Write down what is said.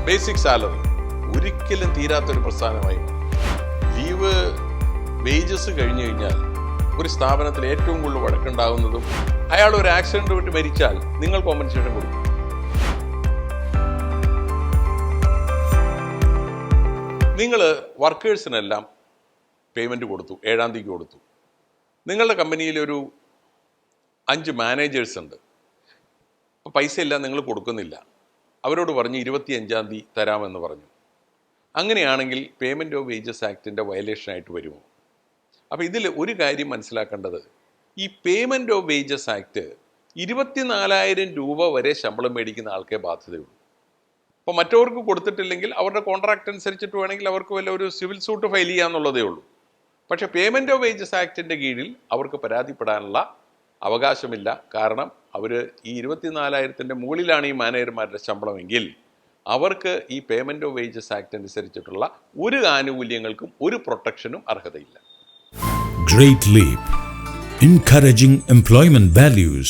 Basic salary ഒരിക്കലും തീരാത്തൊരു പ്രസ്ഥാനമായി. Leave wages കഴിഞ്ഞു കഴിഞ്ഞാൽ ഒരു സ്ഥാപനത്തിൽ ഏറ്റവും കൂടുതൽ വഴക്കുണ്ടാകുന്നതും അയാൾ ഒരു ആക്സിഡന്റ് വിട്ട് മരിച്ചാൽ നിങ്ങൾ കോമ്പൻസേഷൻ കൊടുക്കും. നിങ്ങൾ വർക്കേഴ്സിനെല്ലാം പേയ്മെന്റ് കൊടുത്തു, 7-ാം തീയതിക്ക് കൊടുത്തു. നിങ്ങളുടെ കമ്പനിയിൽ ഒരു 5 മാനേജേഴ്സ് ഉണ്ട്. അപ്പോൾ പൈസ ഇല്ല, നിങ്ങൾ കൊടുക്കുന്നില്ല. അവരോട് പറഞ്ഞ് 25-ാം തീയതി തരാമെന്ന് പറഞ്ഞു. അങ്ങനെയാണെങ്കിൽ പേയ്മെൻറ്റ് ഓഫ് വേജസ് ആക്ടിൻ്റെ വയലേഷനായിട്ട് വരുമോ? അപ്പോൾ ഇതിൽ ഒരു കാര്യം മനസ്സിലാക്കേണ്ടത്, ഈ പേയ്മെൻറ്റ് ഓഫ് വേജസ് ആക്ട് 24,000 രൂപ വരെ ശമ്പളം മേടിക്കുന്ന ആൾക്കേ ബാധ്യതയുള്ളൂ. അപ്പോൾ മറ്റവർക്ക് കൊടുത്തിട്ടില്ലെങ്കിൽ അവരുടെ കോൺട്രാക്ട് അനുസരിച്ചിട്ട് വേണമെങ്കിൽ അവർക്ക് വല്ല ഒരു സിവിൽ സൂട്ട് ഫയൽ ചെയ്യാന്നുള്ളതേ ഉള്ളൂ. പക്ഷേ പേയ്മെൻറ്റ് ഓഫ് വേജസ് ആക്ടിൻ്റെ കീഴിൽ അവർക്ക് പരാതിപ്പെടാനുള്ള അവകാശമില്ല. കാരണം അവർ ഈ 24,000-ൻ്റെ മുകളിലാണ് ഈ മാനേജർമാരുടെ ശമ്പളമെങ്കിൽ അവർക്ക് ഈ പേയ്മെൻറ്റ് ഓഫ് വേജസ് ആക്ട് അനുസരിച്ചിട്ടുള്ള ഒരു ആനുകൂല്യങ്ങൾക്കും ഒരു പ്രൊട്ടക്ഷനും അർഹതയില്ല. Great Leap, encouraging employment values.